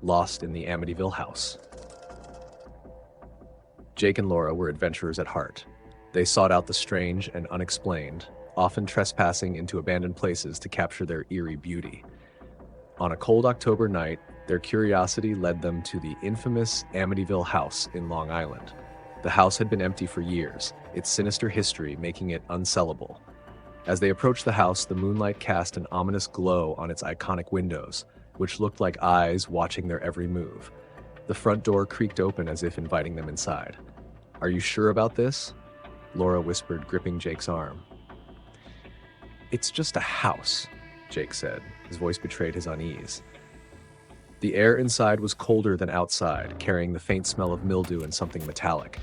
Lost in the Amityville house. Jake and Laura were adventurers at heart. They sought out the strange and unexplained, often trespassing into abandoned places to capture their eerie beauty. On a cold October night, their curiosity led them to the infamous Amityville house in Long Island. The house had been empty for years, its sinister history making it unsellable. As they approached the house, the moonlight cast an ominous glow on its iconic windows, which looked like eyes watching their every move. The front door creaked open as if inviting them inside. "Are you sure about this?" Laura whispered, gripping Jake's arm. "It's just a house," Jake said. His voice betrayed his unease. The air inside was colder than outside, carrying the faint smell of mildew and something metallic.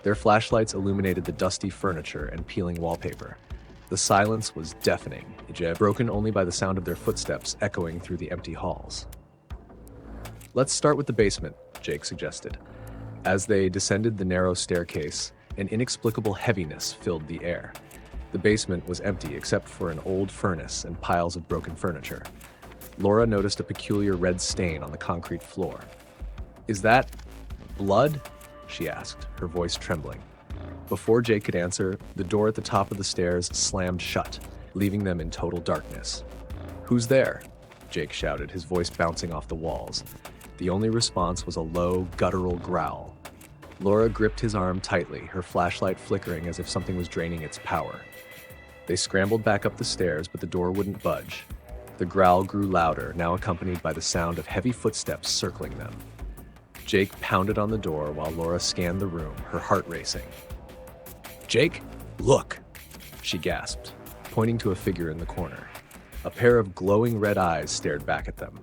Their flashlights illuminated the dusty furniture and peeling wallpaper. The silence was deafening, broken only by the sound of their footsteps echoing through the empty halls. "Let's start with the basement," Jake suggested. As they descended the narrow staircase, an inexplicable heaviness filled the air. The basement was empty except for an old furnace and piles of broken furniture. Laura noticed a peculiar red stain on the concrete floor. "Is that blood?" she asked, her voice trembling. Before Jake could answer, the door at the top of the stairs slammed shut, leaving them in total darkness. "Who's there?" Jake shouted, his voice bouncing off the walls. The only response was a low, guttural growl. Laura gripped his arm tightly, her flashlight flickering as if something was draining its power. They scrambled back up the stairs, but the door wouldn't budge. The growl grew louder, now accompanied by the sound of heavy footsteps circling them. Jake pounded on the door while Laura scanned the room, her heart racing. "Jake, look!" she gasped, pointing to a figure in the corner. A pair of glowing red eyes stared back at them.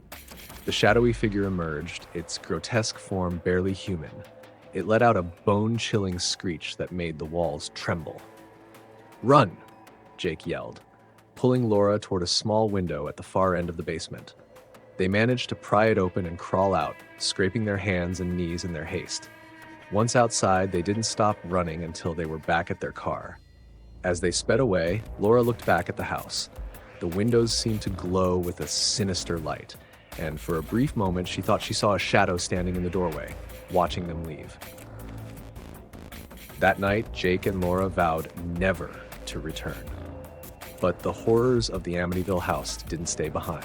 The shadowy figure emerged, its grotesque form barely human. It let out a bone-chilling screech that made the walls tremble. "Run!" Jake yelled, pulling Laura toward a small window at the far end of the basement. They managed to pry it open and crawl out, scraping their hands and knees in their haste. Once outside, they didn't stop running until they were back at their car. As they sped away, Laura looked back at the house. The windows seemed to glow with a sinister light, and for a brief moment she thought she saw a shadow standing in the doorway, watching them leave. That night, Jake and Laura vowed never to return. But the horrors of the Amityville house didn't stay behind.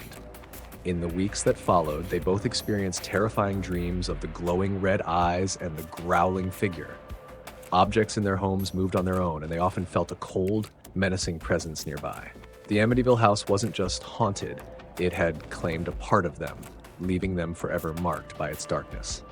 In the weeks that followed, they both experienced terrifying dreams of the glowing red eyes and the growling figure. Objects in their homes moved on their own, and they often felt a cold, menacing presence nearby. The Amityville house wasn't just haunted, it had claimed a part of them, leaving them forever marked by its darkness.